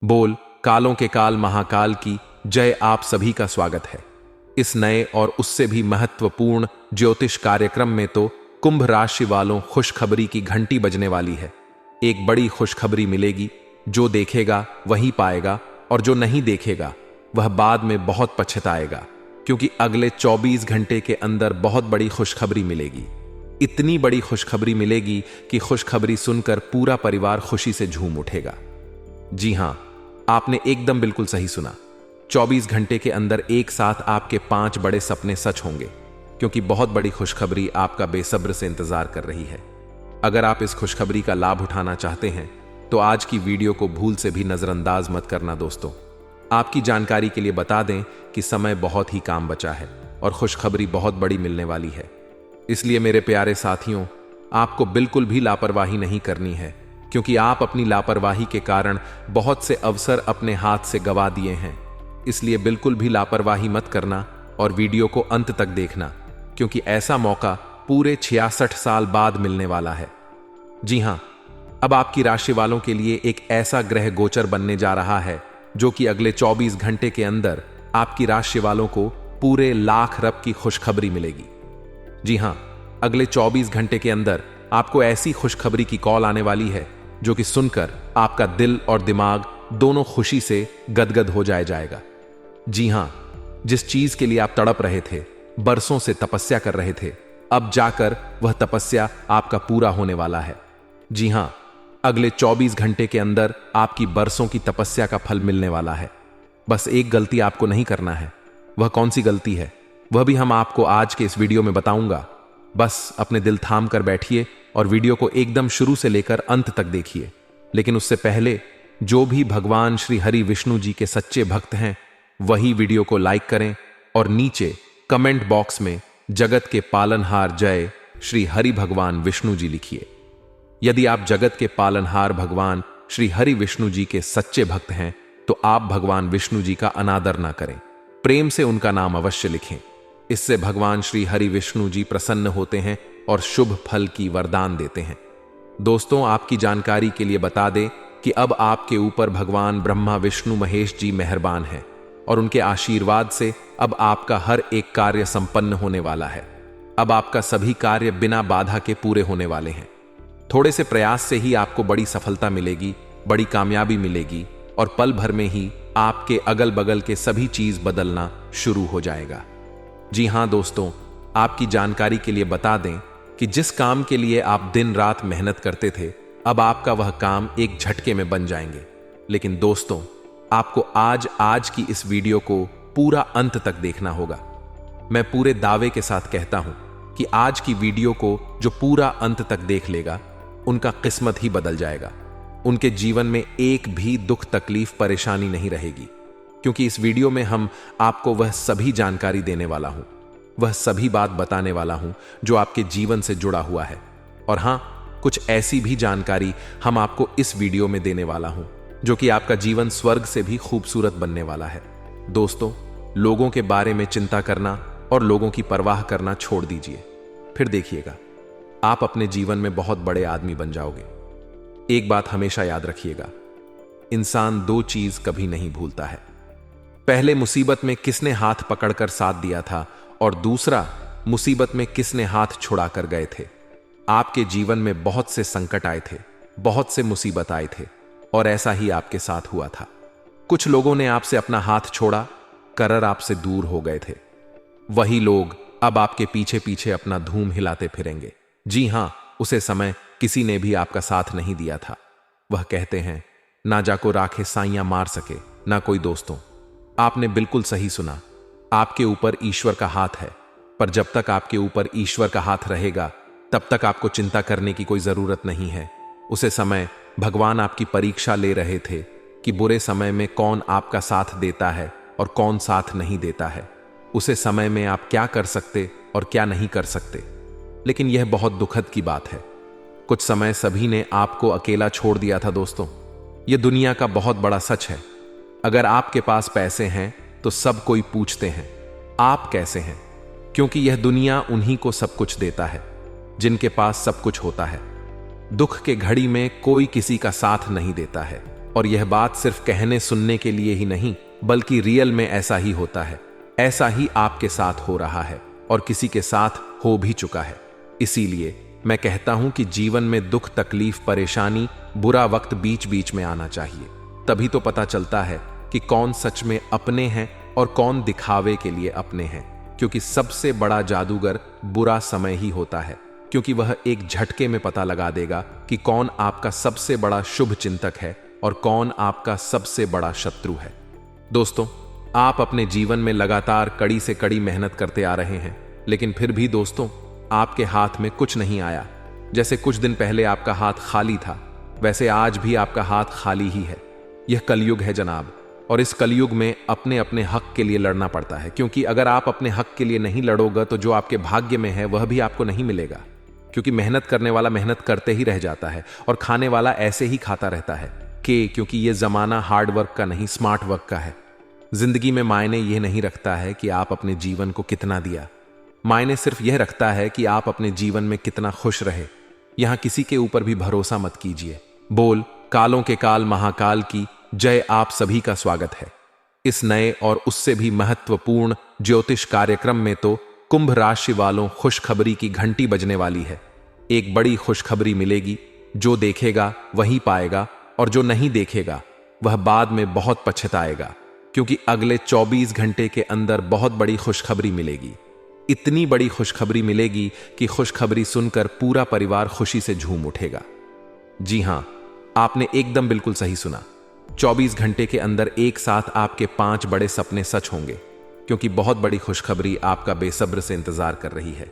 बोल कालों के काल महाकाल की जय। आप सभी का स्वागत है इस नए और उससे भी महत्वपूर्ण ज्योतिष कार्यक्रम में। तो कुंभ राशि वालों, खुशखबरी की घंटी बजने वाली है। एक बड़ी खुशखबरी मिलेगी। जो देखेगा वही पाएगा और जो नहीं देखेगा वह बाद में बहुत पछताएगा, क्योंकि अगले 24 घंटे के अंदर बहुत बड़ी खुशखबरी मिलेगी। इतनी बड़ी खुशखबरी मिलेगी कि खुशखबरी सुनकर पूरा परिवार खुशी से झूम उठेगा। जी हां, आपने एकदम बिल्कुल सही सुना। 24 घंटे के अंदर एक साथ आपके 5 बड़े सपने सच होंगे, क्योंकि बहुत बड़ी खुशखबरी आपका बेसब्र से इंतजार कर रही है। अगर आप इस खुशखबरी का लाभ उठाना चाहते हैं तो आज की वीडियो को भूल से भी नजरअंदाज मत करना। दोस्तों, आपकी जानकारी के लिए बता दें कि समय बहुत ही कम बचा है और खुशखबरी बहुत बड़ी मिलने वाली है। इसलिए मेरे प्यारे साथियों, आपको बिल्कुल भी लापरवाही नहीं करनी है, क्योंकि आप अपनी लापरवाही के कारण बहुत से अवसर अपने हाथ से गंवा दिए हैं। इसलिए बिल्कुल भी लापरवाही मत करना और वीडियो को अंत तक देखना, क्योंकि ऐसा मौका पूरे 66 साल बाद मिलने वाला है। जी हां, अब आपकी राशि वालों के लिए एक ऐसा ग्रह गोचर बनने जा रहा है जो कि अगले 24 घंटे के अंदर आपकी राशि वालों को पूरे लाख रब की खुशखबरी मिलेगी। जी हां, अगले 24 घंटे के अंदर आपको ऐसी खुशखबरी की कॉल आने वाली है जो कि सुनकर आपका दिल और दिमाग दोनों खुशी से गदगद हो जाएगा। जी हां, जिस चीज के लिए आप तड़प रहे थे, बरसों से तपस्या कर रहे थे, अब जाकर वह तपस्या आपका पूरा होने वाला है। जी हां, अगले 24 घंटे के अंदर आपकी बरसों की तपस्या का फल मिलने वाला है। बस एक गलती आपको नहीं करना है। वह कौन सी गलती है, वह भी हम आपको आज के इस वीडियो में बताऊंगा। बस अपने दिल थाम कर बैठिए और वीडियो को एकदम शुरू से लेकर अंत तक देखिए। लेकिन उससे पहले जो भी भगवान श्री हरि विष्णु जी के सच्चे भक्त हैं, वही वीडियो को लाइक करें और नीचे कमेंट बॉक्स में जगत के पालनहार जय श्री हरि भगवान विष्णु जी लिखिए। यदि आप जगत के पालनहार भगवान श्री हरि विष्णु जी के सच्चे भक्त हैं तो आप भगवान विष्णु जी का अनादर ना करें, प्रेम से उनका नाम अवश्य लिखें। इससे भगवान श्री हरि विष्णु जी प्रसन्न होते हैं और शुभ फल की वरदान देते हैं। दोस्तों, आपकी जानकारी के लिए बता दें कि अब आपके ऊपर भगवान ब्रह्मा विष्णु महेश जी मेहरबान हैं और उनके आशीर्वाद से अब आपका हर एक कार्य संपन्न होने वाला है। अब आपका सभी कार्य बिना बाधा के पूरे होने वाले हैं। थोड़े से प्रयास से ही आपको बड़ी सफलता मिलेगी, बड़ी कामयाबी मिलेगी और पल भर में ही आपके अगल बगल के सभी चीज बदलना शुरू हो जाएगा। जी हां दोस्तों, आपकी जानकारी के लिए बता दें कि जिस काम के लिए आप दिन रात मेहनत करते थे, अब आपका वह काम एक झटके में बन जाएंगे। लेकिन दोस्तों, आपको आज की इस वीडियो को पूरा अंत तक देखना होगा। मैं पूरे दावे के साथ कहता हूं कि आज की वीडियो को जो पूरा अंत तक देख लेगा, उनका किस्मत ही बदल जाएगा। उनके जीवन में एक भी दुख तकलीफ परेशानी नहीं रहेगी, क्योंकि इस वीडियो में हम आपको वह सभी जानकारी देने वाला हूं, वह सभी बात बताने वाला हूं जो आपके जीवन से जुड़ा हुआ है। और हां, कुछ ऐसी भी जानकारी हम आपको इस वीडियो में देने वाला हूं जो कि आपका जीवन स्वर्ग से भी खूबसूरत बनने वाला है। दोस्तों, लोगों के बारे में चिंता करना और लोगों की परवाह करना छोड़ दीजिए, फिर देखिएगा आप अपने जीवन में बहुत बड़े आदमी बन जाओगे। एक बात हमेशा याद रखिएगा, इंसान 2 चीज कभी नहीं भूलता है। पहले मुसीबत में किसने हाथ पकड़कर साथ दिया था और दूसरा मुसीबत में किसने हाथ छुड़ाकर गए थे। आपके जीवन में बहुत से संकट आए थे, बहुत से मुसीबत आए थे और ऐसा ही आपके साथ हुआ था। कुछ लोगों ने आपसे अपना हाथ छोड़ा कर आपसे दूर हो गए थे। वही लोग अब आपके पीछे पीछे अपना धूम हिलाते फिरेंगे। जी हां, उसे समय किसी ने भी आपका साथ नहीं दिया था। वह कहते हैं, ना जाको राखे साइयां मार सके ना कोई दोस्तों। आपने बिल्कुल सही सुना, आपके ऊपर ईश्वर का हाथ है, पर जब तक आपके ऊपर ईश्वर का हाथ रहेगा तब तक आपको चिंता करने की कोई जरूरत नहीं है। उसे समय भगवान आपकी परीक्षा ले रहे थे कि बुरे समय में कौन आपका साथ देता है और कौन साथ नहीं देता है। उसे समय में आप क्या कर सकते और क्या नहीं कर सकते। लेकिन यह बहुत दुखद की बात है, कुछ समय सभी ने आपको अकेला छोड़ दिया था। दोस्तों, यह दुनिया का बहुत बड़ा सच है। अगर आपके पास पैसे हैं तो सब कोई पूछते हैं आप कैसे हैं, क्योंकि यह दुनिया उन्हीं को सब कुछ देता है जिनके पास सब कुछ होता है। दुख के घड़ी में कोई किसी का साथ नहीं देता है और यह बात सिर्फ कहने सुनने के लिए ही नहीं, बल्कि रियल में ऐसा ही होता है। ऐसा ही आपके साथ हो रहा है और किसी के साथ हो भी चुका है। इसीलिए मैं कहता हूं कि जीवन में दुख, तकलीफ, परेशानी, बुरा वक्त बीच बीच में आना चाहिए। तभी तो पता चलता है कि कौन सच में अपने हैं और कौन दिखावे के लिए अपने हैं। क्योंकि सबसे बड़ा जादूगर बुरा समय ही होता है, क्योंकि वह एक झटके में पता लगा देगा कि कौन आपका सबसे बड़ा शुभ चिंतक है और कौन आपका सबसे बड़ा शत्रु है। दोस्तों, आप अपने जीवन में लगातार कड़ी से कड़ी मेहनत करते आ रहे हैं, लेकिन फिर भी दोस्तों आपके हाथ में कुछ नहीं आया। जैसे कुछ दिन पहले आपका हाथ खाली था, वैसे आज भी आपका हाथ खाली ही है। यह कलयुग है जनाब, और इस कलयुग में अपने अपने हक के लिए लड़ना पड़ता है। क्योंकि अगर आप अपने हक के लिए नहीं लड़ोगे तो जो आपके भाग्य में है वह भी आपको नहीं मिलेगा। क्योंकि मेहनत करने वाला मेहनत करते ही रह जाता है और खाने वाला ऐसे ही खाता रहता है। क्योंकि यह जमाना हार्ड वर्क का नहीं, स्मार्ट वर्क का है। जिंदगी में मायने यह नहीं रखता है कि आप अपने जीवन को कितना दिया, मायने सिर्फ यह रखता है कि आप अपने जीवन में कितना खुश रहे। यहां किसी के ऊपर भी भरोसा मत कीजिए। बोल कालों के काल महाकाल की जय। आप सभी का स्वागत है इस नए और उससे भी महत्वपूर्ण ज्योतिष कार्यक्रम में। तो कुंभ राशि वालों, खुशखबरी की घंटी बजने वाली है। एक बड़ी खुशखबरी मिलेगी। जो देखेगा वही पाएगा और जो नहीं देखेगा वह बाद में बहुत पछताएगा। क्योंकि अगले 24 घंटे के अंदर बहुत बड़ी खुशखबरी मिलेगी। इतनी बड़ी खुशखबरी मिलेगी कि खुशखबरी सुनकर पूरा परिवार खुशी से झूम उठेगा। जी हां, आपने एकदम बिल्कुल सही सुना। 24 घंटे के अंदर एक साथ आपके 5 बड़े सपने सच होंगे। क्योंकि बहुत बड़ी खुशखबरी आपका बेसब्र से इंतजार कर रही है।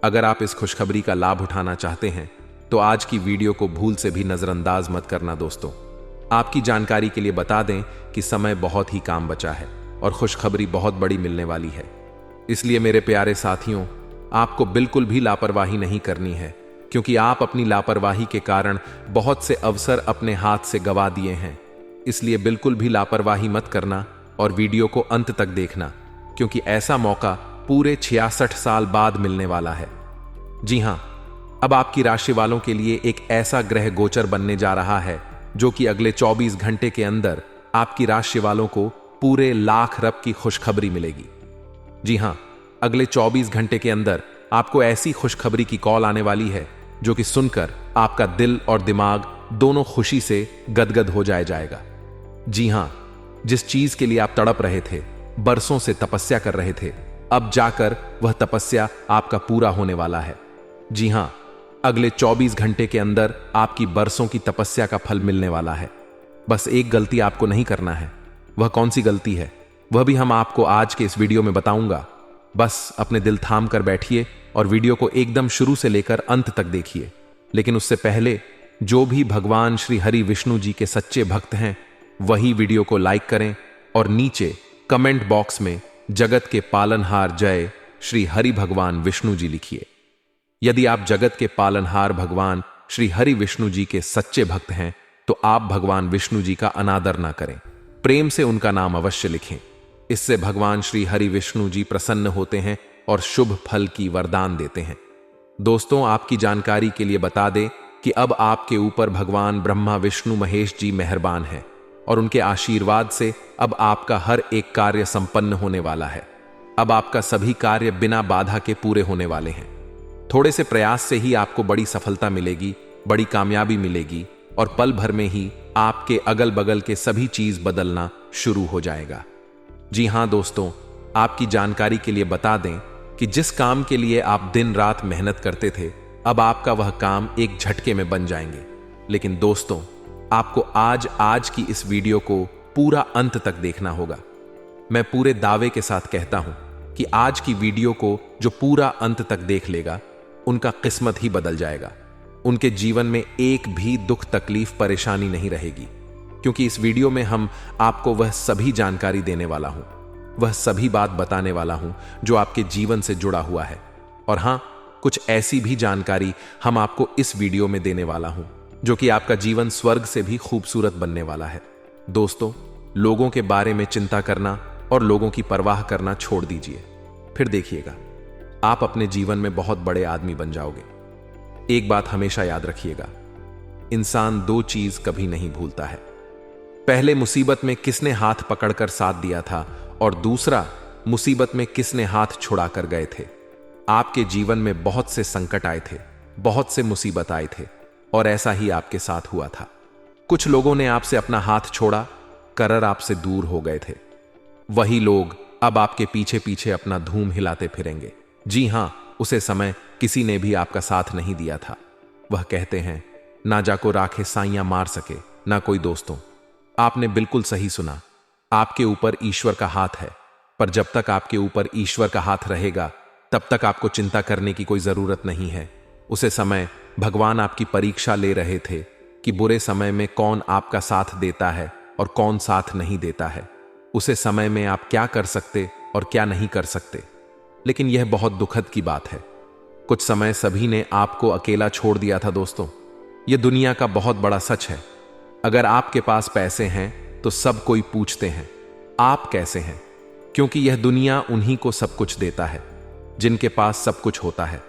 अगर आप इस खुशखबरी का लाभ उठाना चाहते हैं तो आज की वीडियो को भूल से भी नजरअंदाज मत करना। दोस्तों, आपकी जानकारी के लिए बता दें कि समय बहुत ही काम बचा है और खुशखबरी बहुत बड़ी मिलने वाली है। इसलिए मेरे प्यारे साथियों, आपको बिल्कुल भी लापरवाही नहीं करनी है। क्योंकि आप अपनी लापरवाही के कारण बहुत से अवसर अपने हाथ से गंवा दिए हैं। इसलिए बिल्कुल भी लापरवाही मत करना और वीडियो को अंत तक देखना, क्योंकि ऐसा मौका पूरे 66 साल बाद मिलने वाला है। जी हां, अब आपकी राशि वालों के लिए एक ऐसा ग्रह गोचर बनने जा रहा है जो कि अगले 24 घंटे के अंदर आपकी राशि वालों को पूरे लाख रब की खुशखबरी मिलेगी। जी हां, अगले 24 घंटे के अंदर आपको ऐसी खुशखबरी की कॉल आने वाली है जो कि सुनकर आपका दिल और दिमाग दोनों खुशी से गदगद हो जाएगा। जी हां, जिस चीज के लिए आप तड़प रहे थे, बरसों से तपस्या कर रहे थे, अब जाकर वह तपस्या आपका पूरा होने वाला है। जी हां, अगले 24 घंटे के अंदर आपकी बरसों की तपस्या का फल मिलने वाला है। बस एक गलती आपको नहीं करना है। वह कौन सी गलती है वह भी हम आपको आज के इस वीडियो में बताऊंगा। बस अपने दिल थाम कर बैठिए और वीडियो को एकदम शुरू से लेकर अंत तक देखिए। लेकिन उससे पहले जो भी भगवान श्री हरि विष्णु जी के सच्चे भक्त हैं वही वीडियो को लाइक करें और नीचे कमेंट बॉक्स में जगत के पालनहार जय श्री हरि भगवान विष्णु जी लिखिए। यदि आप जगत के पालनहार भगवान श्री हरि विष्णु जी के सच्चे भक्त हैं तो आप भगवान विष्णु जी का अनादर ना करें, प्रेम से उनका नाम अवश्य लिखें। इससे भगवान श्री हरि विष्णु जी प्रसन्न होते हैं और शुभ फल की वरदान देते हैं। दोस्तों, आपकी जानकारी के लिए बता दें कि अब आपके ऊपर भगवान ब्रह्मा विष्णु महेश जी मेहरबान हैं और उनके आशीर्वाद से अब आपका हर एक कार्य संपन्न होने वाला है। अब आपका सभी कार्य बिना बाधा के पूरे होने वाले हैं। थोड़े से प्रयास से ही आपको बड़ी सफलता मिलेगी, बड़ी कामयाबी मिलेगी और पल भर में ही आपके अगल बगल के सभी चीज बदलना शुरू हो जाएगा। जी हां दोस्तों, आपकी जानकारी के लिए बता दें कि जिस काम के लिए आप दिन रात मेहनत करते थे, अब आपका वह काम एक झटके में बन जाएंगे। लेकिन दोस्तों, आपको आज की इस वीडियो को पूरा अंत तक देखना होगा। मैं पूरे दावे के साथ कहता हूं कि आज की वीडियो को जो पूरा अंत तक देख लेगा उनका किस्मत ही बदल जाएगा। उनके जीवन में एक भी दुख, तकलीफ, परेशानी नहीं रहेगी। क्योंकि इस वीडियो में हम आपको वह सभी जानकारी देने वाला हूं, वह सभी बात बताने वाला हूं जो आपके जीवन से जुड़ा हुआ है। और हां, कुछ ऐसी भी जानकारी हम आपको इस वीडियो में देने वाला हूं जो कि आपका जीवन स्वर्ग से भी खूबसूरत बनने वाला है। दोस्तों, लोगों के बारे में चिंता करना और लोगों की परवाह करना छोड़ दीजिए। फिर देखिएगा, आप अपने जीवन में बहुत बड़े आदमी बन जाओगे। एक बात हमेशा याद रखिएगा, इंसान 2 चीज कभी नहीं भूलता है, पहले मुसीबत में किसने हाथ पकड़कर साथ दिया था और दूसरा मुसीबत में किसने हाथ छुड़ाकर गए थे। आपके जीवन में बहुत से संकट आए थे, बहुत से मुसीबत आए थे और ऐसा ही आपके साथ हुआ था। कुछ लोगों ने आपसे अपना हाथ छोड़ा कर आपसे दूर हो गए थे। वही लोग अब आपके पीछे पीछे अपना धूम हिलाते फिरेंगे। जी हां, उसे समय किसी ने भी आपका साथ नहीं दिया था। वह कहते हैं, ना जाको राखे साइयां मार सके ना कोई दोस्तों। आपने बिल्कुल सही सुना। आपके ऊपर ईश्वर का हाथ है, पर जब तक आपके ऊपर ईश्वर का हाथ रहेगा तब तक आपको चिंता करने की कोई जरूरत नहीं है। उसे समय भगवान आपकी परीक्षा ले रहे थे कि बुरे समय में कौन आपका साथ देता है और कौन साथ नहीं देता है। उसे समय में आप क्या कर सकते और क्या नहीं कर सकते। लेकिन यह बहुत दुखद की बात है, कुछ समय सभी ने आपको अकेला छोड़ दिया था दोस्तों। यह दुनिया का बहुत बड़ा सच है। अगर आपके पास पैसे हैं तो सब कोई पूछते हैं आप कैसे हैं, क्योंकि यह दुनिया उन्हीं को सब कुछ देता है जिनके पास सब कुछ होता है।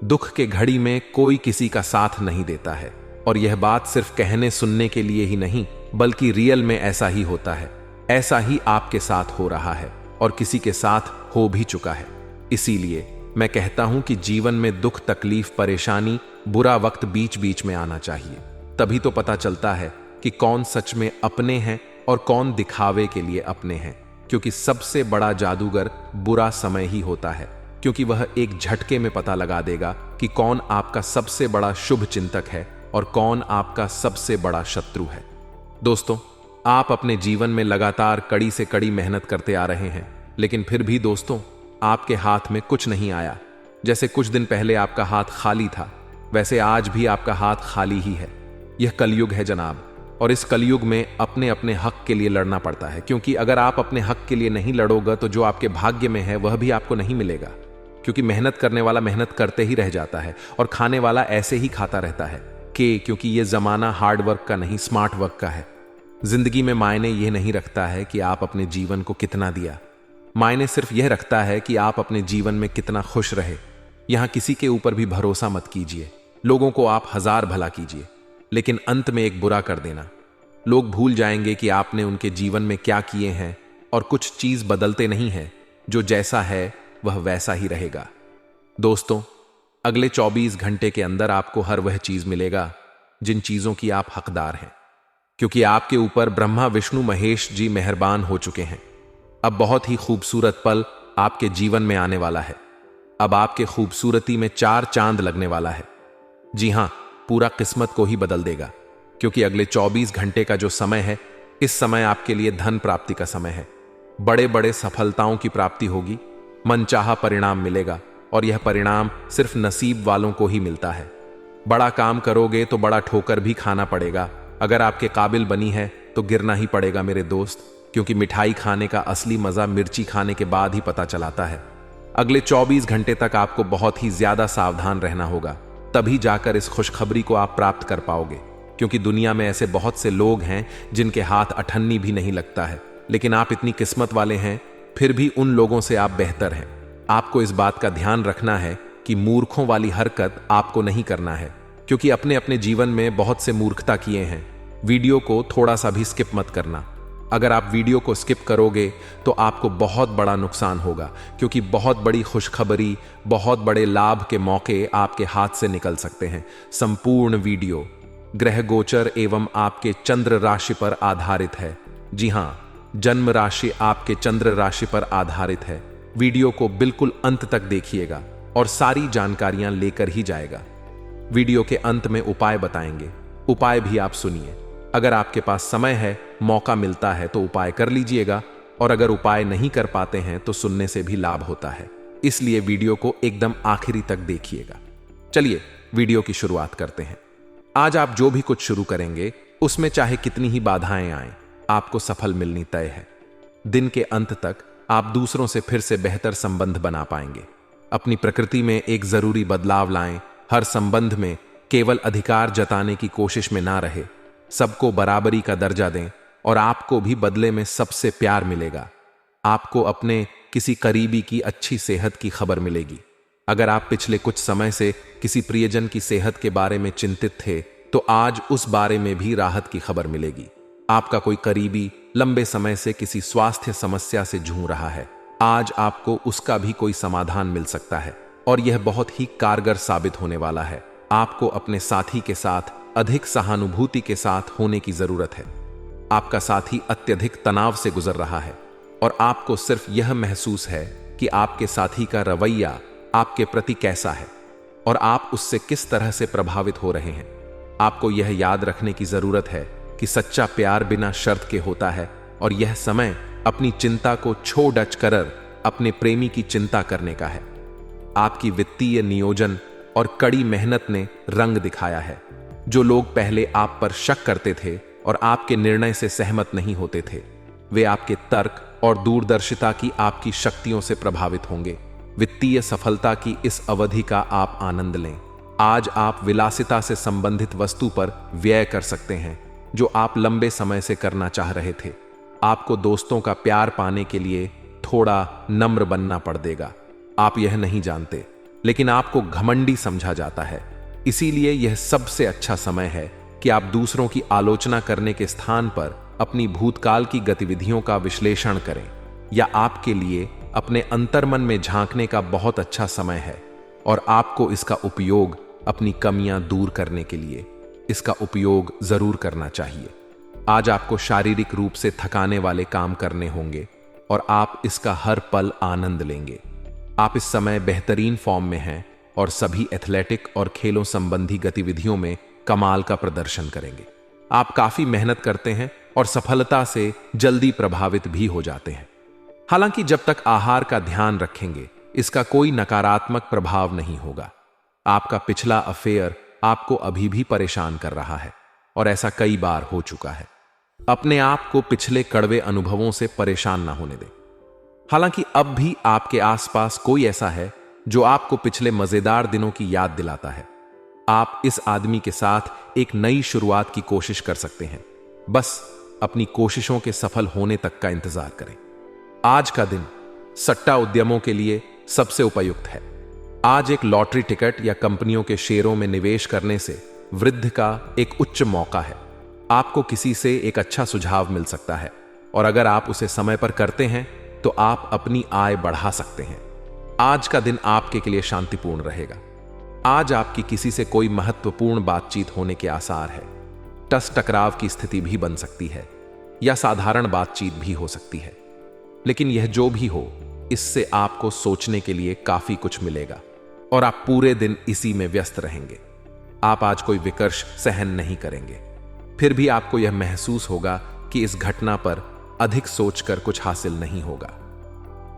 दुख के घड़ी में कोई किसी का साथ नहीं देता है, और यह बात सिर्फ कहने सुनने के लिए ही नहीं बल्कि रियल में ऐसा ही होता है। ऐसा ही आपके साथ हो रहा है और किसी के साथ हो भी चुका है। इसीलिए मैं कहता हूं कि जीवन में दुख, तकलीफ, परेशानी, बुरा वक्त बीच बीच में आना चाहिए। तभी तो पता चलता है कि कौन सच में अपने हैं और कौन दिखावे के लिए अपने हैं। क्योंकि सबसे बड़ा जादूगर बुरा समय ही होता है, क्योंकि वह एक झटके में पता लगा देगा कि कौन आपका सबसे बड़ा शुभ चिंतक है और कौन आपका सबसे बड़ा शत्रु है। दोस्तों, आप अपने जीवन में लगातार कड़ी से कड़ी मेहनत करते आ रहे हैं, लेकिन फिर भी दोस्तों आपके हाथ में कुछ नहीं आया। जैसे कुछ दिन पहले आपका हाथ खाली था, वैसे आज भी आपका हाथ खाली ही है। यह कलयुग है जनाब, और इस कलयुग में अपने अपने हक के लिए लड़ना पड़ता है। क्योंकि अगर आप अपने हक के लिए नहीं लड़ोगे तो जो आपके भाग्य में है वह भी आपको नहीं मिलेगा। क्योंकि मेहनत करने वाला मेहनत करते ही रह जाता है और खाने वाला ऐसे ही खाता रहता है। क्योंकि यह जमाना हार्ड वर्क का नहीं, स्मार्ट वर्क का है। जिंदगी में मायने यह नहीं रखता है कि आप अपने जीवन को कितना दिया, मायने सिर्फ यह रखता है कि आप अपने जीवन में कितना खुश रहे। यहां किसी के ऊपर भी भरोसा मत कीजिए। लोगों को आप 1000 भला कीजिए, लेकिन अंत में एक बुरा कर देना। लोग भूल जाएंगे कि आपने उनके जीवन में क्या किए हैं, और कुछ चीज बदलते नहीं है। जो जैसा है वह वैसा ही रहेगा। दोस्तों, अगले 24 घंटे के अंदर आपको हर वह चीज मिलेगा जिन चीजों की आप हकदार हैं, क्योंकि आपके ऊपर ब्रह्मा, विष्णु, महेश जी मेहरबान हो चुके हैं। अब बहुत ही खूबसूरत पल आपके जीवन में आने वाला है। अब आपके खूबसूरती में 4 चांद लगने वाला है। जी हां, पूरा किस्मत को ही बदल देगा, क्योंकि अगले 24 घंटे का जो समय है, इस समय आपके लिए धन प्राप्ति का समय है। बड़े बड़े सफलताओं की प्राप्ति होगी, मनचाहा परिणाम मिलेगा, और यह परिणाम सिर्फ नसीब वालों को ही मिलता है। बड़ा काम करोगे तो बड़ा ठोकर भी खाना पड़ेगा। अगर आपके काबिल बनी है तो गिरना ही पड़ेगा मेरे दोस्त, क्योंकि मिठाई खाने का असली मजा मिर्ची खाने के बाद ही पता चलाता है। अगले 24 घंटे तक आपको बहुत ही ज्यादा सावधान रहना होगा, तभी जाकर इस खुशखबरी को आप प्राप्त कर पाओगे। क्योंकि दुनिया में ऐसे बहुत से लोग हैं जिनके हाथ अठन्नी भी नहीं लगता है, लेकिन आप इतनी किस्मत वाले हैं, फिर भी उन लोगों से आप बेहतर हैं। आपको इस बात का ध्यान रखना है कि मूर्खों वाली हरकत आपको नहीं करना है, क्योंकि अपने अपने जीवन में बहुत से मूर्खता किए हैं। वीडियो को थोड़ा सा भी स्किप मत करना। अगर आप वीडियो को स्किप करोगे तो आपको बहुत बड़ा नुकसान होगा, क्योंकि बहुत बड़ी खुशखबरी, बहुत बड़े लाभ के मौके आपके हाथ से निकल सकते हैं। संपूर्ण वीडियो ग्रह गोचर एवं आपके चंद्र राशि पर आधारित है। जी हां, जन्म राशि आपके चंद्र राशि पर आधारित है। वीडियो को बिल्कुल अंत तक देखिएगा और सारी जानकारियां लेकर ही जाएगा। वीडियो के अंत में उपाय बताएंगे, उपाय भी आप सुनिए। अगर आपके पास समय है, मौका मिलता है तो उपाय कर लीजिएगा, और अगर उपाय नहीं कर पाते हैं तो सुनने से भी लाभ होता है। इसलिए वीडियो को एकदम आखिरी तक देखिएगा। चलिए वीडियो की शुरुआत करते हैं। आज आप जो भी कुछ शुरू करेंगे उसमें चाहे कितनी ही बाधाएं आएं, आपको सफल मिलनी तय है। दिन के अंत तक आप दूसरों से फिर से बेहतर संबंध बना पाएंगे। अपनी प्रकृति में एक जरूरी बदलाव लाएं। हर संबंध में केवल अधिकार जताने की कोशिश में ना रहे, सबको बराबरी का दर्जा दें, और आपको भी बदले में सबसे प्यार मिलेगा। आपको अपने किसी करीबी की अच्छी सेहत की खबर मिलेगी। अगर आप पिछले कुछ समय से किसी प्रियजन की सेहत के बारे में चिंतित थे तो आज उस बारे में भी राहत की खबर मिलेगी। आपका कोई करीबी लंबे समय से किसी स्वास्थ्य समस्या से जूझ रहा है। आज आपको उसका भी कोई समाधान मिल सकता है और यह बहुत ही कारगर साबित होने वाला है। आपको अपने साथी के साथ अधिक सहानुभूति के साथ होने की जरूरत है। आपका साथी अत्यधिक तनाव से गुजर रहा है और आपको सिर्फ यह महसूस है कि आपके साथी का रवैया आपके प्रति कैसा है और आप उससे किस तरह से प्रभावित हो रहे हैं। आपको यह याद रखने की जरूरत है कि सच्चा प्यार बिना शर्त के होता है और यह समय अपनी चिंता को छोड़ कर अपने प्रेमी की चिंता करने का है। आपकी वित्तीय नियोजन और कड़ी मेहनत ने रंग दिखाया है। जो लोग पहले आप पर शक करते थे और आपके निर्णय से सहमत नहीं होते थे, वे आपके तर्क और दूरदर्शिता की आपकी शक्तियों से प्रभावित होंगे। वित्तीय सफलता की इस अवधि का आप आनंद लें। आज आप विलासिता से संबंधित वस्तु पर व्यय कर सकते हैं जो आप लंबे समय से करना चाह रहे थे। आपको दोस्तों का प्यार पाने के लिए थोड़ा नम्र बनना पड़ देगा। आप यह नहीं जानते, लेकिन आपको घमंडी समझा जाता है। इसीलिए यह सबसे अच्छा समय है कि आप दूसरों की आलोचना करने के स्थान पर अपनी भूतकाल की गतिविधियों का विश्लेषण करें, या आपके लिए अपने अंतर्मन में झांकने का बहुत अच्छा समय है और आपको इसका उपयोग अपनी कमियां दूर करने के लिए इसका उपयोग जरूर करना चाहिए। आज आपको शारीरिक रूप से थकाने वाले काम करने होंगे और आप इसका हर पल आनंद लेंगे। आप इस समय बेहतरीन फॉर्म में हैं और सभी एथलेटिक और खेलों संबंधी गतिविधियों में कमाल का प्रदर्शन करेंगे। आप काफी मेहनत करते हैं और सफलता से जल्दी प्रभावित भी हो जाते हैं। हालांकि जब तक आहार का ध्यान रखेंगे, इसका कोई नकारात्मक प्रभाव नहीं होगा। आपका पिछला अफेयर आपको अभी भी परेशान कर रहा है और ऐसा कई बार हो चुका है। अपने आप को पिछले कड़वे अनुभवों से परेशान ना होने दें। हालांकि अब भी आपके आसपास कोई ऐसा है जो आपको पिछले मजेदार दिनों की याद दिलाता है। आप इस आदमी के साथ एक नई शुरुआत की कोशिश कर सकते हैं। बस अपनी कोशिशों के सफल होने तक का इंतजार करें। आज का दिन सट्टा उद्यमों के लिए सबसे उपयुक्त है। आज एक लॉटरी टिकट या कंपनियों के शेयरों में निवेश करने से वृद्धि का एक उच्च मौका है। आपको किसी से एक अच्छा सुझाव मिल सकता है और अगर आप उसे समय पर करते हैं तो आप अपनी आय बढ़ा सकते हैं। आज का दिन आपके लिए शांतिपूर्ण रहेगा। आज आपकी किसी से कोई महत्वपूर्ण बातचीत होने के आसार है। टस टकराव की स्थिति भी बन सकती है या साधारण बातचीत भी हो सकती है, लेकिन यह जो भी हो, इससे आपको सोचने के लिए काफी कुछ मिलेगा और आप पूरे दिन इसी में व्यस्त रहेंगे। आप आज कोई विकर्ष सहन नहीं करेंगे। फिर भी आपको यह महसूस होगा कि इस घटना पर अधिक सोचकर कुछ हासिल नहीं होगा।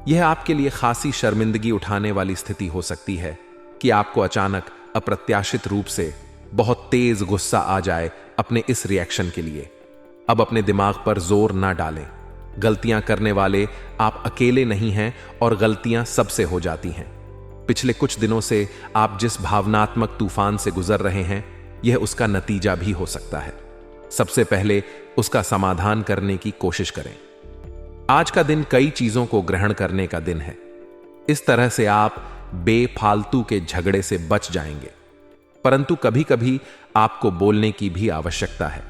यह आपके लिए खासी शर्मिंदगी उठाने वाली स्थिति हो सकती है कि आपको अचानक अप्रत्याशित रूप से बहुत तेज गुस्सा आ जाए अपने इस रिएक्शन के लिए। अब अपने दिमाग पर जोर ना डालें। गलतियां करने वाले आप अकेले नहीं हैं और गलतियां सबसे हो जाती हैं। पिछले कुछ दिनों से आप जिस भावनात्मक तूफान से गुजर रहे हैं, यह उसका नतीजा भी हो सकता है। सबसे पहले उसका समाधान करने की कोशिश करें। आज का दिन कई चीजों को ग्रहण करने का दिन है। इस तरह से आप बेफालतू के झगड़े से बच जाएंगे, परंतु कभी कभी आपको बोलने की भी आवश्यकता है।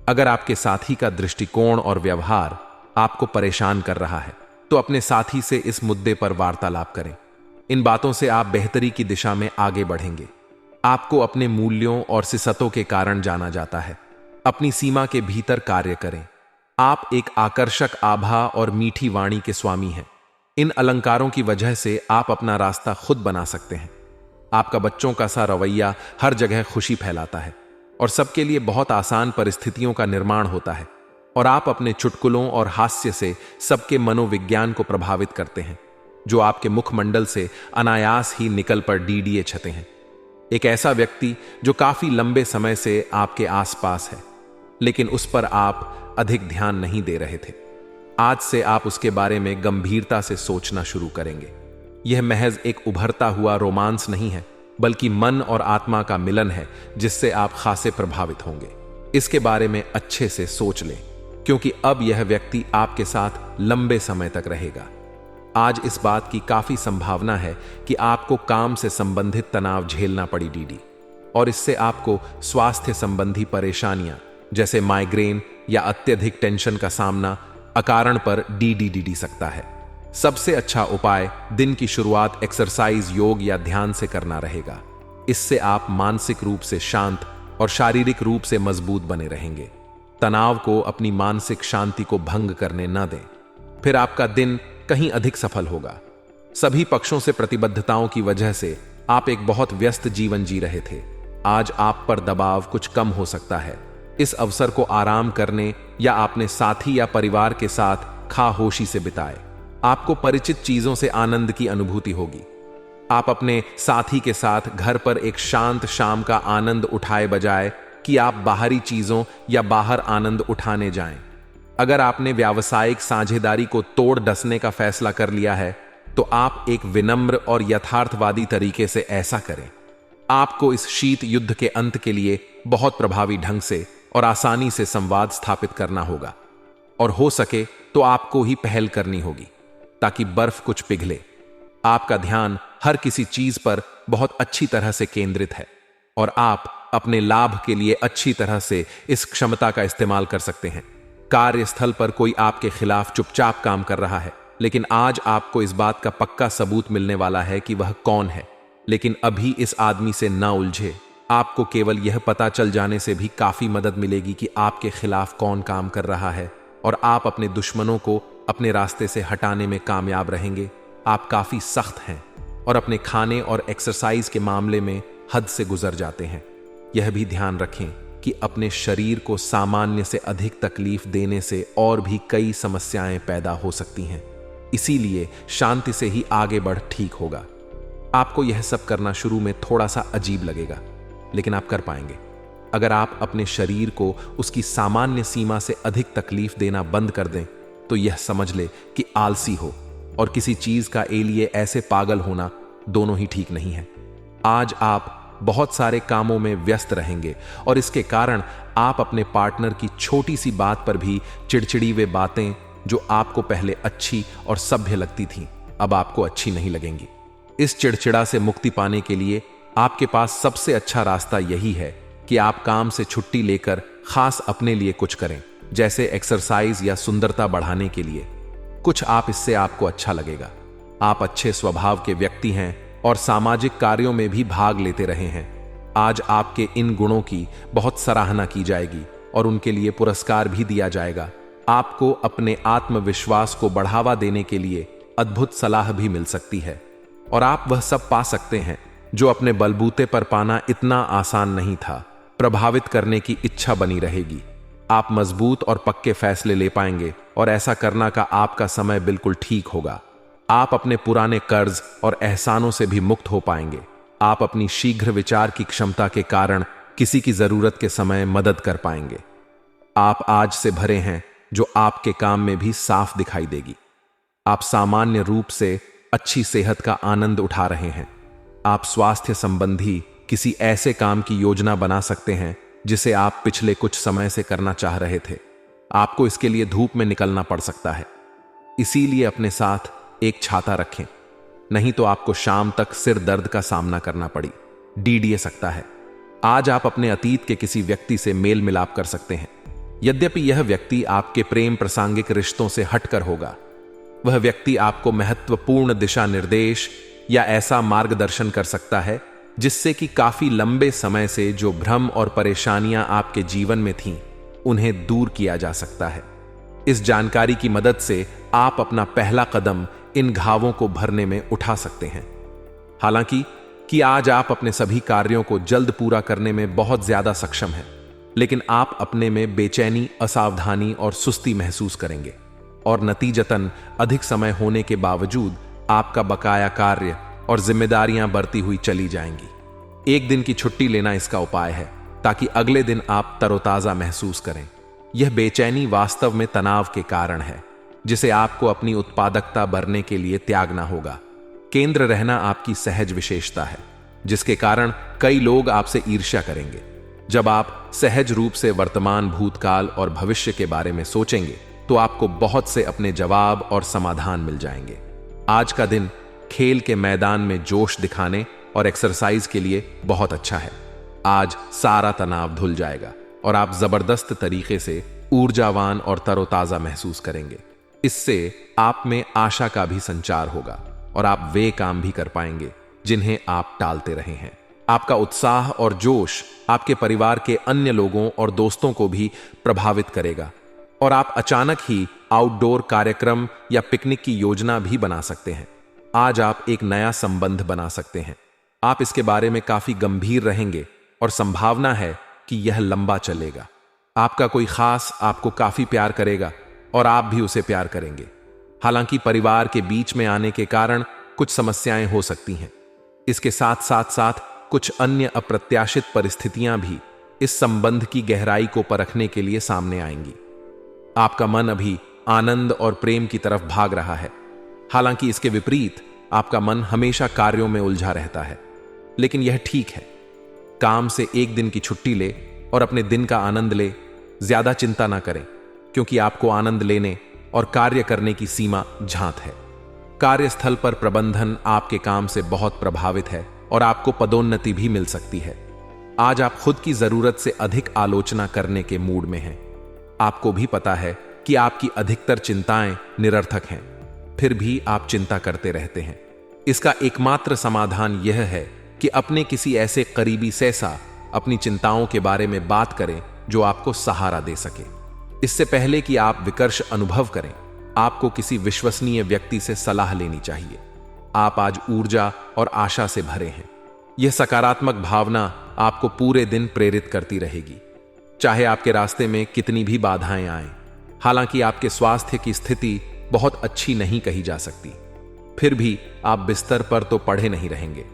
अगर आपके साथी का दृष्टिकोण और व्यवहार आपको परेशान कर रहा है, तो अपने साथी से इस मुद्दे पर वार्तालाप करें। इन बातों से आप बेहतरी की दिशा में आगे बढ़ेंगे। आपको अपने मूल्यों और सिसतों के कारण जाना जाता है। अपनी सीमा के भीतर कार्य करें। आप एक आकर्षक आभा और मीठी वाणी के स्वामी हैं। इन अलंकारों की वजह से आप अपना रास्ता खुद बना सकते हैं। आपका बच्चों का सा रवैया हर जगह खुशी फैलाता है और सबके लिए बहुत आसान परिस्थितियों का निर्माण होता है, और आप अपने चुटकुलों और हास्य से सबके मनोविज्ञान को प्रभावित करते हैं, जो आपके मुखमंडल से अनायास ही निकल पर डीडीए छते हैं। एक ऐसा व्यक्ति जो काफी लंबे समय से आपके आसपास है, लेकिन उस पर आप अधिक ध्यान नहीं दे रहे थे। आज से आप उसके बारे में गंभीरता से सोचना शुरू करेंगे। यह महज एक उभरता हुआ रोमांस नहीं है, बल्कि मन और आत्मा का मिलन है जिससे आप खासे प्रभावित होंगे। इसके बारे में अच्छे से सोच लें, क्योंकि अब यह व्यक्ति आपके साथ लंबे समय तक रहेगा। आज इस बात की काफी संभावना है कि आपको काम से संबंधित तनाव झेलना पड़ी डीडी, और इससे आपको स्वास्थ्य संबंधी परेशानियां जैसे माइग्रेन या अत्यधिक टेंशन का सामना अकारण पर डी सकता है। सबसे अच्छा उपाय दिन की शुरुआत एक्सरसाइज, योग या ध्यान से करना रहेगा। इससे आप मानसिक रूप से शांत और शारीरिक रूप से मजबूत बने रहेंगे। तनाव को अपनी मानसिक शांति को भंग करने न दें, फिर आपका दिन कहीं अधिक सफल होगा। सभी पक्षों से प्रतिबद्धताओं की वजह से आप एक बहुत व्यस्त जीवन जी रहे थे। आज आप पर दबाव कुछ कम हो सकता है। इस अवसर को आराम करने या अपने साथी या परिवार के साथ खामोशी से बिताएं। आपको परिचित चीजों से आनंद की अनुभूति होगी। आप अपने साथी के साथ घर पर एक शांत शाम का आनंद उठाए बजाय कि आप बाहरी चीजों या बाहर आनंद उठाने जाएं। अगर आपने व्यावसायिक साझेदारी को तोड़ डसने का फैसला कर लिया है तो आप एक विनम्र और यथार्थवादी तरीके से ऐसा करें। आपको इस शीत युद्ध के अंत के लिए बहुत प्रभावी ढंग से और आसानी से संवाद स्थापित करना होगा, और हो सके तो आपको ही पहल करनी होगी ताकि बर्फ कुछ पिघले। आपका ध्यान हर किसी चीज पर बहुत अच्छी तरह से केंद्रित है और आप अपने लाभ के लिए अच्छी तरह से इस क्षमता का इस्तेमाल कर सकते हैं। कार्यस्थल पर कोई आपके खिलाफ चुपचाप काम कर रहा है, लेकिन आज आपको इस बात का पक्का सबूत मिलने वाला है कि वह कौन है। लेकिन अभी इस आदमी से ना उलझे। आपको केवल यह पता चल जाने से भी काफी मदद मिलेगी कि आपके खिलाफ कौन काम कर रहा है, और आप अपने दुश्मनों को अपने रास्ते से हटाने में कामयाब रहेंगे। आप काफी सख्त हैं और अपने खाने और एक्सरसाइज के मामले में हद से गुजर जाते हैं। यह भी ध्यान रखें कि अपने शरीर को सामान्य से अधिक तकलीफ देने से और भी कई समस्याएं पैदा हो सकती हैं। इसीलिए शांति से ही आगे बढ़ ठीक होगा। आपको यह सब करना शुरू में थोड़ा सा अजीब लगेगा, लेकिन आप कर पाएंगे। अगर आप अपने शरीर को उसकी सामान्य सीमा से अधिक तकलीफ देना बंद कर दें तो यह समझ ले कि आलसी हो और किसी चीज का लिए ऐसे पागल होना दोनों ही ठीक नहीं है। आज आप बहुत सारे कामों में व्यस्त रहेंगे और इसके कारण आप अपने पार्टनर की छोटी सी बात पर भी चिड़चिड़ी वे बातें जो आपको पहले अच्छी और सभ्य लगती थीं, अब आपको अच्छी नहीं लगेंगी। इस चिड़चिड़ा से मुक्ति पाने के लिए आपके पास सबसे अच्छा रास्ता यही है कि आप काम से छुट्टी लेकर खास अपने लिए कुछ करें, जैसे एक्सरसाइज या सुंदरता बढ़ाने के लिए कुछ। आप इससे आपको अच्छा लगेगा। आप अच्छे स्वभाव के व्यक्ति हैं और सामाजिक कार्यों में भी भाग लेते रहे हैं। आज आपके इन गुणों की बहुत सराहना की जाएगी और उनके लिए पुरस्कार भी दिया जाएगा। आपको अपने आत्मविश्वास को बढ़ावा देने के लिए अद्भुत सलाह भी मिल सकती है और आप वह सब पा सकते हैं जो अपने बलबूते पर पाना इतना आसान नहीं था। प्रभावित करने की इच्छा बनी रहेगी। आप मजबूत और पक्के फैसले ले पाएंगे और ऐसा करना का आपका समय बिल्कुल ठीक होगा। आप अपने पुराने कर्ज और एहसानों से भी मुक्त हो पाएंगे। आप अपनी शीघ्र विचार की क्षमता के कारण किसी की जरूरत के समय मदद कर पाएंगे। आप आज से भरे हैं जो आपके काम में भी साफ दिखाई देगी। आप सामान्य रूप से अच्छी सेहत का आनंद उठा रहे हैं। आप स्वास्थ्य संबंधी किसी ऐसे काम की योजना बना सकते हैं जिसे आप पिछले कुछ समय से करना चाह रहे थे। आपको इसके लिए धूप में निकलना पड़ सकता है, इसीलिए अपने साथ एक छाता रखें, नहीं तो आपको शाम तक सिर दर्द का सामना करना डी सकता है। आज आप अपने अतीत के किसी व्यक्ति से मेल मिलाप कर सकते हैं। यद्यपि यह व्यक्ति आपके प्रेम प्रासंगिक रिश्तों से हटकर होगा, वह व्यक्ति आपको महत्वपूर्ण दिशा निर्देश या ऐसा मार्गदर्शन कर सकता है जिससे कि काफी लंबे समय से जो भ्रम और परेशानियां आपके जीवन में थीं, उन्हें दूर किया जा सकता है। इस जानकारी की मदद से आप अपना पहला कदम इन घावों को भरने में उठा सकते हैं। हालांकि कि आज आप अपने सभी कार्यों को जल्द पूरा करने में बहुत ज्यादा सक्षम हैं, लेकिन आप अपने में बेचैनी, असावधानी और सुस्ती महसूस करेंगे और नतीजतन अधिक समय होने के बावजूद आपका बकाया कार्य और जिम्मेदारियां बढ़ती हुई चली जाएंगी। एक दिन की छुट्टी लेना इसका उपाय है ताकि अगले दिन आप तरोताजा महसूस करें। यह बेचैनी वास्तव में तनाव के कारण है जिसे आपको अपनी उत्पादकता बढ़ने के लिए त्यागना होगा। केंद्र रहना आपकी सहज विशेषता है जिसके कारण कई लोग आपसे ईर्ष्या करेंगे। जब आप सहज रूप से वर्तमान, भूतकाल और भविष्य के बारे में सोचेंगे तो आपको बहुत से अपने जवाब और समाधान मिल जाएंगे। आज का दिन खेल के मैदान में जोश दिखाने और एक्सरसाइज के लिए बहुत अच्छा है। आज सारा तनाव धुल जाएगा और आप जबरदस्त तरीके से ऊर्जावान और तरोताजा महसूस करेंगे। इससे आप में आशा का भी संचार होगा और आप वे काम भी कर पाएंगे जिन्हें आप टालते रहे हैं। आपका उत्साह और जोश आपके परिवार के अन्य लोगों और दोस्तों को भी प्रभावित करेगा और आप अचानक ही आउटडोर कार्यक्रम या पिकनिक की योजना भी बना सकते हैं। आज आप एक नया संबंध बना सकते हैं। आप इसके बारे में काफी गंभीर रहेंगे और संभावना है कि यह लंबा चलेगा। आपका कोई खास आपको काफी प्यार करेगा और आप भी उसे प्यार करेंगे। हालांकि परिवार के बीच में आने के कारण कुछ समस्याएं हो सकती हैं। इसके साथ कुछ अन्य अप्रत्याशित परिस्थितियां भी इस संबंध की गहराई को परखने के लिए सामने आएंगी। आपका मन अभी आनंद और प्रेम की तरफ भाग रहा है। हालांकि इसके विपरीत आपका मन हमेशा कार्यों में उलझा रहता है। लेकिन यह ठीक है। काम से एक दिन की छुट्टी ले और अपने दिन का आनंद ले। ज्यादा चिंता ना करें, क्योंकि आपको आनंद लेने और कार्य करने की सीमा ज्ञात है। कार्यस्थल पर प्रबंधन आपके काम से बहुत प्रभावित है और आपको पदोन्नति भी मिल सकती है। आज आप खुद की जरूरत से अधिक आलोचना करने के मूड में हैं। आपको भी पता है कि आपकी अधिकतर चिंताएं निरर्थक हैं, फिर भी आप चिंता करते रहते हैं। इसका एकमात्र समाधान यह है कि अपने किसी ऐसे करीबी से अपनी चिंताओं के बारे में बात करें जो आपको सहारा दे सके। इससे पहले कि आप विकर्ष अनुभव करें, आपको किसी विश्वसनीय व्यक्ति से सलाह लेनी चाहिए। आप आज ऊर्जा और आशा से भरे हैं। यह सकारात्मक भावना आपको पूरे दिन प्रेरित करती रहेगी, चाहे आपके रास्ते में कितनी भी बाधाएं आएं। हालांकि आपके स्वास्थ्य की स्थिति बहुत अच्छी नहीं कही जा सकती, फिर भी आप बिस्तर पर तो पड़े नहीं रहेंगे।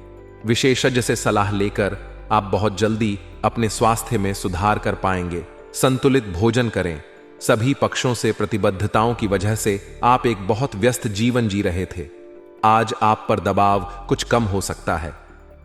विशेषज्ञ से सलाह लेकर आप बहुत जल्दी अपने स्वास्थ्य में सुधार कर पाएंगे। संतुलित भोजन करें। सभी पक्षों से प्रतिबद्धताओं की वजह से आप एक बहुत व्यस्त जीवन जी रहे थे। आज आप पर दबाव कुछ कम हो सकता है।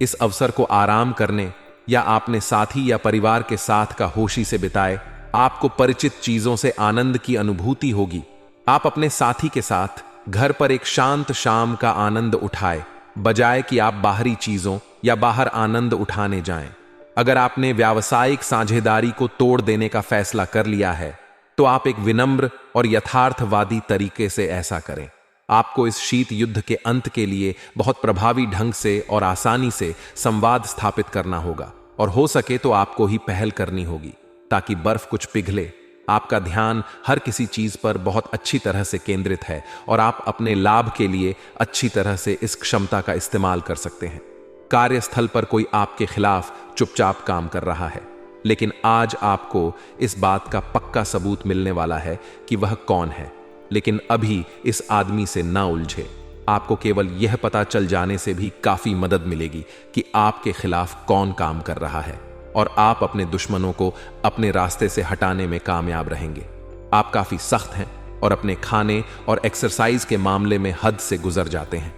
इस अवसर को आराम करने या अपने साथी या परिवार के साथ का होशी से बिताए। आपको परिचित चीजों से आनंद की अनुभूति होगी। आप अपने साथी के साथ घर पर एक शांत शाम का आनंद उठाए, बजाय कि आप बाहरी चीजों या बाहर आनंद उठाने जाएं। अगर आपने व्यावसायिक साझेदारी को तोड़ देने का फैसला कर लिया है, तो आप एक विनम्र और यथार्थवादी तरीके से ऐसा करें। आपको इस शीत युद्ध के अंत के लिए बहुत प्रभावी ढंग से और आसानी से संवाद स्थापित करना होगा और हो सके तो आपको ही पहल करनी होगी, ताकि बर्फ कुछ पिघले। आपका ध्यान हर किसी चीज पर बहुत अच्छी तरह से केंद्रित है और आप अपने लाभ के लिए अच्छी तरह से इस क्षमता का इस्तेमाल कर सकते हैं। कार्यस्थल पर कोई आपके खिलाफ चुपचाप काम कर रहा है, लेकिन आज आपको इस बात का पक्का सबूत मिलने वाला है कि वह कौन है। लेकिन अभी इस आदमी से ना उलझे। आपको केवल यह पता चल जाने से भी काफी मदद मिलेगी कि आपके खिलाफ कौन काम कर रहा है और आप अपने दुश्मनों को अपने रास्ते से हटाने में कामयाब रहेंगे। आप काफी सख्त हैं और अपने खाने और एक्सरसाइज के मामले में हद से गुजर जाते हैं।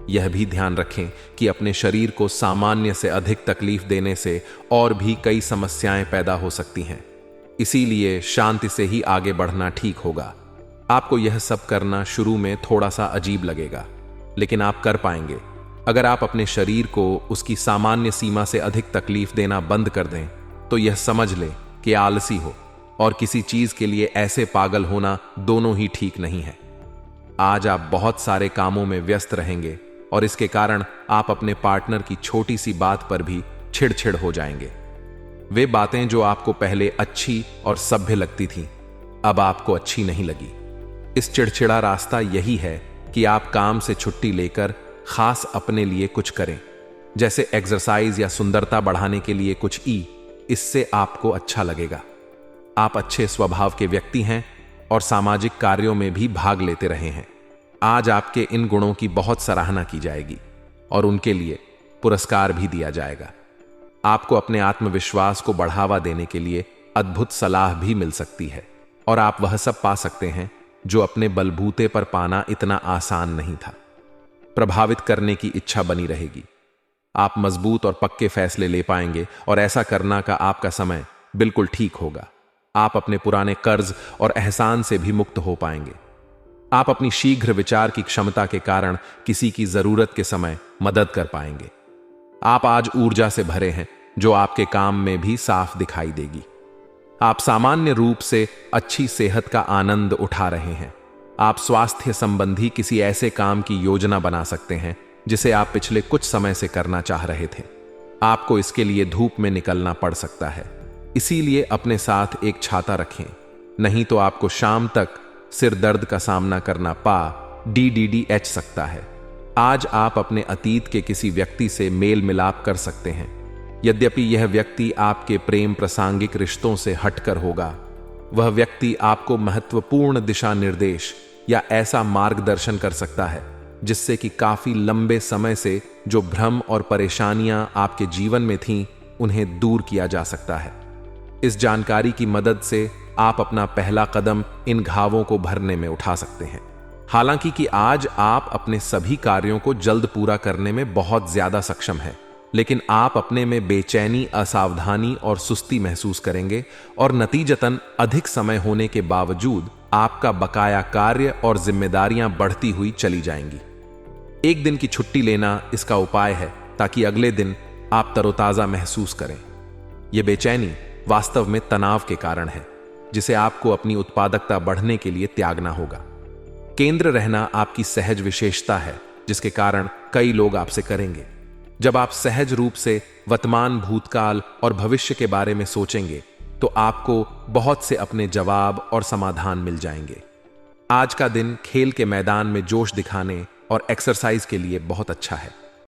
यह भी ध्यान रखें कि अपने शरीर को सामान्य से अधिक तकलीफ देने से और भी कई समस्याएं पैदा हो सकती हैं। इसीलिए शांति से ही आगे बढ़ना ठीक होगा। आपको यह सब करना शुरू में थोड़ा सा अजीब लगेगा, लेकिन आप कर पाएंगे। अगर आप अपने शरीर को उसकी सामान्य सीमा से अधिक तकलीफ देना बंद कर दें, तो यह समझ लें कि आलसी हो और किसी चीज के लिए ऐसे पागल होना दोनों ही ठीक नहीं है। आज आप बहुत सारे कामों में व्यस्त रहेंगे और इसके कारण आप अपने पार्टनर की छोटी सी बात पर भी चिड़चिड़ हो जाएंगे। वे बातें जो आपको पहले अच्छी और सभ्य लगती थीं, अब आपको अच्छी नहीं लगी। इस चिड़चिड़ा रास्ता यही है कि आप काम से छुट्टी लेकर खास अपने लिए कुछ करें, जैसे एक्सरसाइज या सुंदरता बढ़ाने के लिए कुछ। इससे आपको अच्छा लगेगा। आप अच्छे स्वभाव के व्यक्ति हैं और सामाजिक कार्यों में भी भाग लेते रहे हैं। आज आपके इन गुणों की बहुत सराहना की जाएगी और उनके लिए पुरस्कार भी दिया जाएगा। आपको अपने आत्मविश्वास को बढ़ावा देने के लिए अद्भुत सलाह भी मिल सकती है और आप वह सब पा सकते हैं जो अपने बलबूते पर पाना इतना आसान नहीं था। प्रभावित करने की इच्छा बनी रहेगी। आप मजबूत और पक्के फैसले ले पाएंगे और ऐसा करना का आपका समय बिल्कुल ठीक होगा। आप अपने पुराने कर्ज और एहसान से भी मुक्त हो पाएंगे। आप अपनी शीघ्र विचार की क्षमता के कारण किसी की जरूरत के समय मदद कर पाएंगे। आप आज ऊर्जा से भरे हैं जो आपके काम में भी साफ दिखाई देगी। आप सामान्य रूप से अच्छी सेहत का आनंद उठा रहे हैं। आप स्वास्थ्य संबंधी किसी ऐसे काम की योजना बना सकते हैं जिसे आप पिछले कुछ समय से करना चाह रहे थे। आपको इसके लिए धूप में निकलना पड़ सकता है, इसीलिए अपने साथ एक छाता रखें, नहीं तो आपको शाम तक सिर दर्द का सामना करना DDDH सकता है। आज आप अपने अतीत के किसी व्यक्ति से मेल मिलाप कर सकते हैं। यद्यपि यह व्यक्ति आपके प्रेम प्रासंगिक रिश्तों से हटकर होगा, वह व्यक्ति आपको महत्वपूर्ण दिशा निर्देश या ऐसा मार्गदर्शन कर सकता है जिससे कि काफी लंबे समय से जो भ्रम और परेशानियां आपके जीवन में थीं, उन्हें दूर किया जा सकता है। इस जानकारी की मदद से आप अपना पहला कदम इन घावों को भरने में उठा सकते हैं। हालांकि कि आज आप अपने सभी कार्यों को जल्द पूरा करने में बहुत ज्यादा सक्षम हैं, लेकिन आप अपने में बेचैनी, असावधानी और सुस्ती महसूस करेंगे और नतीजतन अधिक समय होने के बावजूद आपका बकाया कार्य और जिम्मेदारियां बढ़ती हुई चली जाएंगी। एक दिन की छुट्टी लेना इसका उपाय है ताकि अगले दिन आप तरोताजा महसूस करें। यह बेचैनी वास्तव में तनाव के कारण है, जिसे आपको अपनी उत्पादकता बढ़ने के लिए त्यागना होगा। केंद्र रहना आपकी सहज विशेषता है, जिसके कारण कई लोग आपसे करेंगे। जब आप सहज रूप से वर्तमान, भूतकाल और भविष्य के बारे में सोचेंगे तो आपको बहुत से अपने जवाब और समाधान मिल जाएंगे। आज का दिन खेल के मैदान में जोश दिखाने और एक्सरसाइज के लिए बहुत अच्छा है।